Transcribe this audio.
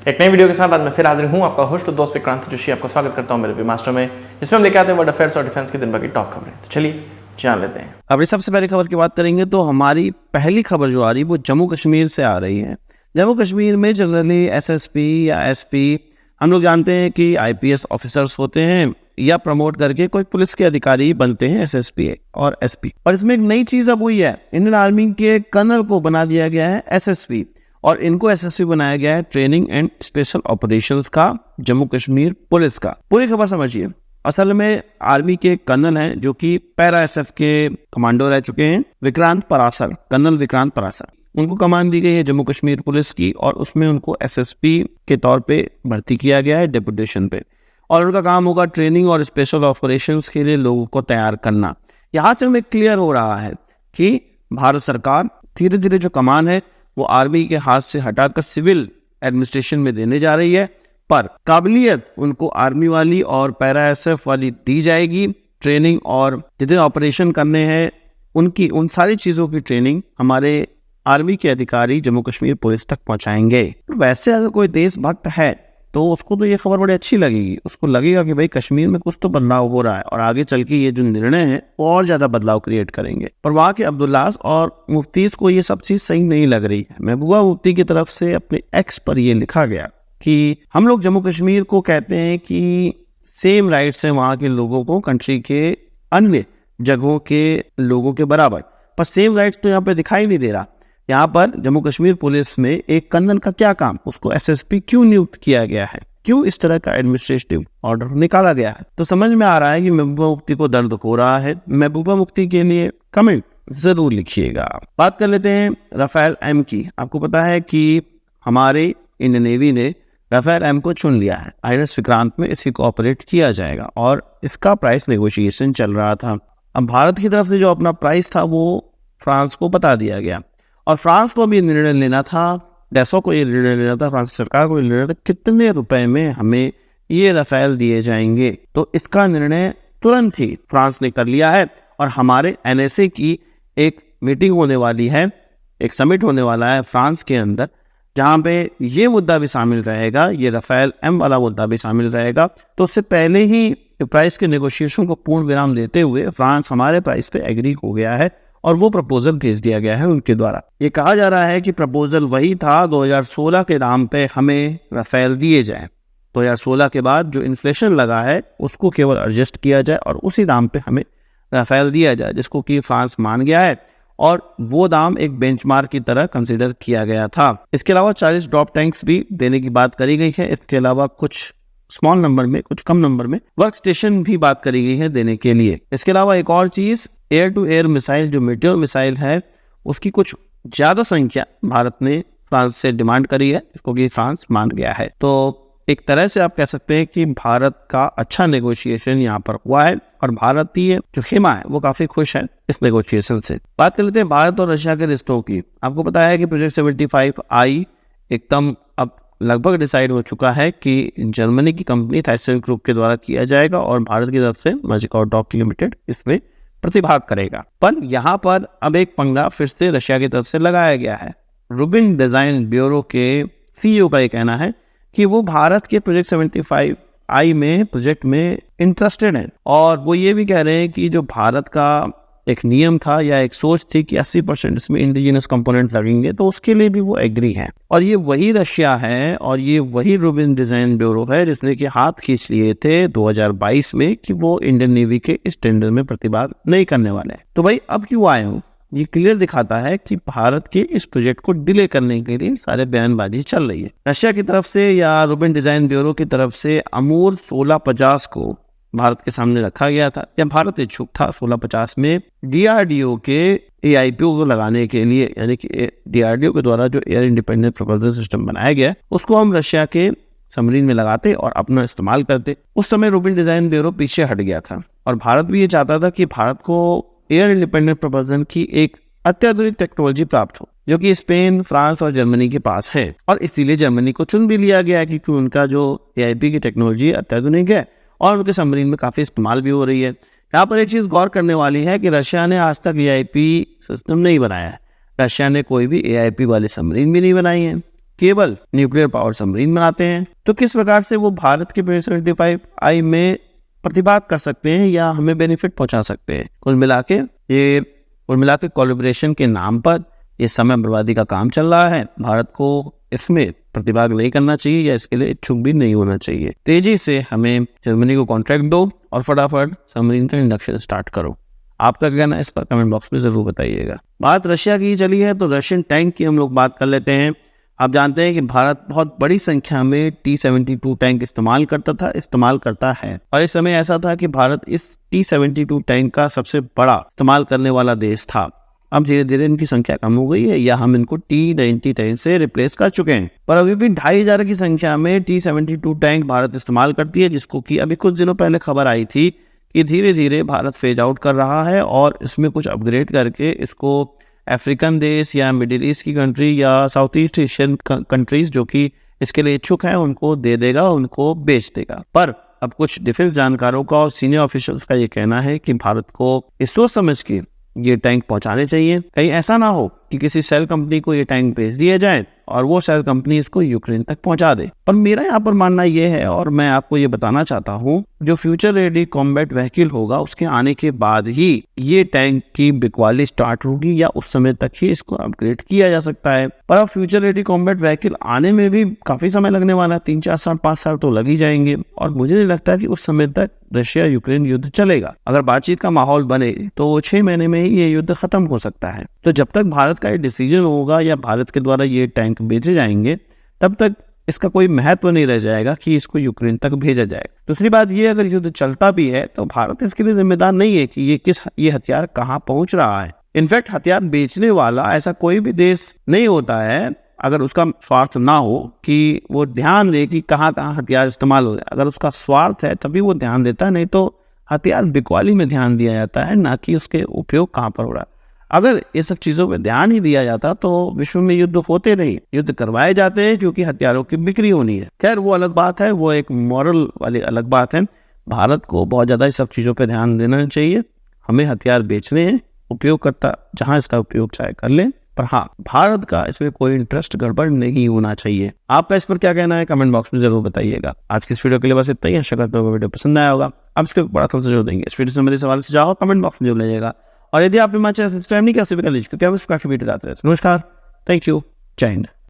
एक नई वीडियो के साथ आज मैं फिर हाजिर हूँ, आपका होस्ट और दोस्त विक्रांत जोशी। आपको स्वागत करता हूँ मेरे वी मास्टर में, जिसमें हम लेके आते हैं वर्ल्ड अफेयर्स और डिफेंस की दिन भर की टॉप खबरें। तो चलिए जान लेते हैं। अब सबसे पहले खबर की बात करेंगे तो हमारी पहली खबर जो आ रही है वो जम्मू कश्मीर से आ रही है। जम्मू कश्मीर में जनरली एसएसपी या एसपी हम लोग जानते हैं कि आईपीएस ऑफिसर्स होते हैं या प्रमोट करके कोई पुलिस के अधिकारी बनते हैं, एसएसपी और एसपी। और इसमें एक नई चीज अब हुई है, इंडियन आर्मी के कर्नल को बना दिया गया है एसएसपी और इनको एसएसपी बनाया गया है ट्रेनिंग एंड स्पेशल ऑपरेशंस का, जम्मू कश्मीर पुलिस का। पूरी खबर समझिए। असल में आर्मी के कर्नल हैं जो कि पैरा एसएफ के कमांडो रह चुके हैं, विक्रांत परासर, कर्नल विक्रांत परासर। उनको कमान दी गई है जम्मू कश्मीर पुलिस की और उसमें उनको एसएसपी के तौर पे भर्ती किया गया है डेपुटेशन पे। और उनका काम होगा ट्रेनिंग और स्पेशल ऑपरेशंस के लिए लोगों को तैयार करना। यहाँ से हमें क्लियर हो रहा है कि भारत सरकार धीरे धीरे जो कमान है वो आर्मी के हाथ से हटाकर सिविल एडमिनिस्ट्रेशन में देने जा रही है, पर काबिलियत उनको आर्मी वाली और पैरा एसएफ वाली दी जाएगी। ट्रेनिंग और जितने ऑपरेशन करने हैं उनकी उन सारी चीज़ों की ट्रेनिंग हमारे आर्मी के अधिकारी जम्मू कश्मीर पुलिस तक पहुंचाएंगे। वैसे अगर कोई देशभक्त है तो उसको तो ये खबर बड़ी अच्छी लगेगी। उसको लगेगा कि भाई कश्मीर में कुछ तो बदलाव हो रहा है और आगे चल के ये जो निर्णय है वो और ज्यादा बदलाव क्रिएट करेंगे। पर वहाँ के अब्दुल्लास और मुफ्तीज को ये सब चीज सही नहीं लग रही है। महबूबा मुफ्ती की तरफ से अपने एक्स पर ये लिखा गया कि हम लोग जम्मू कश्मीर को कहते हैं कि सेम राइट्स हैं वहाँ के लोगों को कंट्री के अन्य जगहों के लोगों के बराबर, पर सेम राइट्स तो यहाँ पे दिखाई नहीं दे रहा। यहाँ पर जम्मू कश्मीर पुलिस में एक कर्नल का क्या काम, उसको एसएसपी क्यों नियुक्त किया गया है, क्यों इस तरह का एडमिनिस्ट्रेटिव ऑर्डर निकाला गया है। तो समझ में आ रहा है कि महबूबा मुफ्ती को दर्द हो रहा है। महबूबा मुफ्ती के लिए कमेंट जरूर लिखिएगा। बात कर लेते हैं राफेल एम की। आपको पता है कि हमारे इंडियन नेवी ने राफेल एम को चुन लिया है। आईएनएस विक्रांत में इसी को ऑपरेट किया जाएगा और इसका प्राइस नेगोशिएशन चल रहा था। अब भारत की तरफ से जो अपना प्राइस था वो फ्रांस को बता दिया गया और फ्रांस को भी निर्णय लेना था, डैसो को ये निर्णय लेना था, फ्रांस की सरकार को ये निर्णय था कितने रुपए में हमें ये राफेल दिए जाएंगे। तो इसका निर्णय तुरंत ही फ्रांस ने कर लिया है और हमारे एनएसए की एक मीटिंग होने वाली है, एक समिट होने वाला है फ्रांस के अंदर, जहाँ पे ये मुद्दा भी शामिल रहेगा, ये राफेल एम वाला मुद्दा भी शामिल रहेगा। तो उससे पहले ही प्राइस के नेगोशिएशन को पूर्ण विराम देते हुए फ्रांस हमारे प्राइस पे एग्री हो गया है और वो प्रपोजल भेज दिया गया है उनके द्वारा। ये कहा जा रहा है कि प्रपोजल वही था 2016 के दाम पे हमें राफेल दिए जाए। 2016 के बाद जो इन्फ्लेशन लगा है उसको केवल एडजस्ट किया जाए और उसी दाम पे हमें राफेल दिया जाए, जिसको कि फ्रांस मान गया है और वो दाम एक बेंचमार्क की तरह कंसिडर किया गया था। इसके अलावा 40 ड्रॉप टैंक्स भी देने की बात करी गई है। इसके अलावा कुछ स्मॉल नंबर में, कुछ कम नंबर में वर्क स्टेशन भी बात करी गई है देने के लिए। इसके अलावा एक और चीज, एयर टू एयर मिसाइल जो मेटेओर मिसाइल है उसकी कुछ ज्यादा संख्या भारत ने फ्रांस से डिमांड करी है, इसको कि फ्रांस मान गया है। तो एक तरह से आप कह सकते हैं कि भारत का अच्छा नेगोशिएशन यहाँ पर हुआ है और भारतीय जो खेमा है वो काफी खुश है इस नेगोशिएशन से। बात कर लेते हैं भारत और रशिया के रिश्तों की। आपको पता है कि प्रोजेक्ट 75I एकदम अब लगभग डिसाइड हो चुका है कि जर्मनी की कंपनी थाइसन ग्रुप के द्वारा किया जाएगा और भारत की तरफ से मैजिकॉर डॉक लिमिटेड इसमें प्रतिभाग करेगा। पर यहाँ पर अब एक पंगा फिर से रशिया की तरफ से लगाया गया है। रूबिन डिजाइन ब्यूरो के सीईओ का ये कहना है कि वो भारत के प्रोजेक्ट 75I में प्रोजेक्ट में इंटरेस्टेड है और वो ये भी कह रहे हैं कि जो भारत का एक नियम था या एक सोच थी कि 80% इसमें इंडिजिनस कंपोनेंट्स लगेंगे, तो उसके लिए भी वो एग्री हैं। और ये वही रशिया है और ये वही रूबिन डिजाइन ब्यूरो है जिसने कि हाथ खींच लिए थे 2022 में कि वो इंडियन नेवी के इस टेंडर में प्रतिभाग नहीं करने वाले हैं। तो भाई अब क्यों आए हो? ये क्लियर दिखाता है कि भारत के इस प्रोजेक्ट को डिले करने के लिए सारे बयानबाजी चल रही है। रशिया की तरफ से या रूबिन डिजाइन ब्यूरो की तरफ से अमूर 1650 को भारत के सामने रखा गया था या भारत इच्छुक था 1650 में डीआरडीओ के एआईपीओ को लगाने के लिए, यानी कि डीआरडीओ के द्वारा जो एयर इंडिपेंडेंट प्रोपल्शन सिस्टम बनाया गया उसको हम रशिया के सबमरीन में लगाते और अपना इस्तेमाल करते। उस समय रूबिन डिजाइन ब्यूरो पीछे हट गया था और भारत भी ये चाहता था कि भारत को एयर इंडिपेंडेंट प्रोपल्शन की एक अत्याधुनिक टेक्नोलॉजी प्राप्त हो जो कि स्पेन, फ्रांस और जर्मनी के पास है। और इसीलिए जर्मनी को चुन भी लिया गया क्योंकि उनका जो एआईपी की टेक्नोलॉजी अत्याधुनिक है और उनके सबमरीन में काफी इस्तेमाल भी हो रही है। यहाँ पर एक चीज गौर करने वाली है कि रशिया ने आज तक एआईपी सिस्टम नहीं बनाया है। रशिया ने कोई भी एआईपी वाले सबमरीन भी नहीं बनाई है। केवल न्यूक्लियर पावर सबमरीन बनाते हैं, तो किस प्रकार से वो भारत के P75I में प्रतिभाग कर सकते हैं या हमें बेनिफिट पहुंचा सकते हैं। कुल मिला के कोलैबोरेशन के नाम पर ये समय बर्बादी का काम चल रहा है। भारत को इसमें प्रतिभाग नहीं करना चाहिए या इसके लिए इच्छुक भी नहीं होना चाहिए। तेजी से हमें जर्मनी को कॉन्ट्रैक्ट दो और फटाफट सबमरीन का इंडक्शन स्टार्ट करो। आपका क्या कहना है इस पर कमेंट बॉक्स में जरूर बताइएगा। बात रशिया की चली है तो रशियन टैंक की हम लोग बात कर लेते हैं। आप जानते हैं कि भारत बहुत बड़ी संख्या में T-72 टैंक इस्तेमाल करता है और इस समय ऐसा था कि भारत इस T-72 टैंक का सबसे बड़ा इस्तेमाल करने वाला देश था। अब धीरे धीरे इनकी संख्या कम हो गई है या हम इनको T-90 टैंक से रिप्लेस कर चुके हैं, पर अभी भी 2500 की संख्या में T-72 टैंक भारत इस्तेमाल करती है, जिसको कि अभी कुछ दिनों पहले खबर आई थी कि धीरे धीरे भारत फेज आउट कर रहा है और इसमें कुछ अपग्रेड करके इसको अफ्रीकन देश या मिडिल ईस्ट की कंट्री या साउथ ईस्ट एशियन कंट्रीज जो कि इसके लिए इच्छुक हैं उनको दे देगा, उनको बेच देगा। पर अब कुछ डिफेंस जानकारों का और सीनियर ऑफिशियल्स का ये कहना है कि भारत को इस सोच समझ के ये टैंक पहुंचाने चाहिए। कहीं ऐसा ना हो कि किसी सेल कंपनी को ये टैंक भेज दिए जाए और वो सेल कंपनी इसको यूक्रेन तक पहुंचा दे। पर मेरा यहाँ पर मानना ये है और मैं आपको ये बताना चाहता हूँ, जो फ्यूचर रेडी कॉम्बैट व्हीकल होगा उसके आने के बाद ही ये टैंक की बिकवाली स्टार्ट होगी या उस समय तक ही इसको अपग्रेड किया जा सकता है। पर अब फ्यूचर रेडी कॉम्बैट व्हीकल आने में भी काफी समय लगने वाला है, 3-4 साल 5 साल तो लग ही जाएंगे और मुझे नहीं लगता कि उस समय तक रशिया यूक्रेन युद्ध चलेगा। अगर बातचीत का माहौल बने तो 6 महीने में ही ये युद्ध खत्म हो सकता है। तो जब तक भारत का ये डिसीजन होगा या भारत के द्वारा ये टैंक भेजे जाएंगे तब तक इसका कोई महत्व नहीं रह जाएगा कि इसको यूक्रेन तक भेजा जाए। दूसरी बात ये, अगर युद्ध चलता भी है तो भारत इसके लिए जिम्मेदार नहीं है कि ये हथियार कहाँ पहुंच रहा है। इनफैक्ट हथियार बेचने वाला ऐसा कोई भी देश नहीं होता है अगर उसका स्वार्थ ना हो कि वो ध्यान दे कि कहाँ कहाँ हथियार इस्तेमाल हो रहे हैं। अगर उसका स्वार्थ है तभी वो ध्यान देता है, नहीं तो हथियार बिकवाली में ध्यान दिया जाता है, ना कि उसके उपयोग कहाँ पर हो रहा है। अगर ये सब चीजों पे ध्यान ही दिया जाता तो विश्व में युद्ध होते नहीं, युद्ध करवाए जाते हैं क्योंकि हथियारों की बिक्री होनी है। खैर वो अलग बात है, वो एक मॉरल वाली अलग बात है। भारत को बहुत ज्यादा इस सब चीजों पे ध्यान देना चाहिए। हमें हथियार बेचने हैं, उपयोगकर्ता जहां इसका उपयोग चाहे कर ले, पर हाँ भारत का इसमें कोई इंटरेस्ट गड़बड़ नहीं होना चाहिए। आपका इस पर क्या कहना है कमेंट बॉक्स में जरूर बताइएगा। आज की इस वीडियो के लिए बस इतना ही। आशा करता हूँ वीडियो पसंद आया होगा। अब इसके बड़ा थोड़ा सा जोड़ देंगे। इस वीडियो से संबंधित सवाल से जाओ कमेंट बॉक्स में जरूर लीजिएगा और यदि आपने हमारे चैनल सब्सक्राइब नहीं किया कर लीजिए क्योंकि हम इस प्रकार की वीडियो लाते रहते हैं। नमस्कार, थैंक यू, जय हिंद।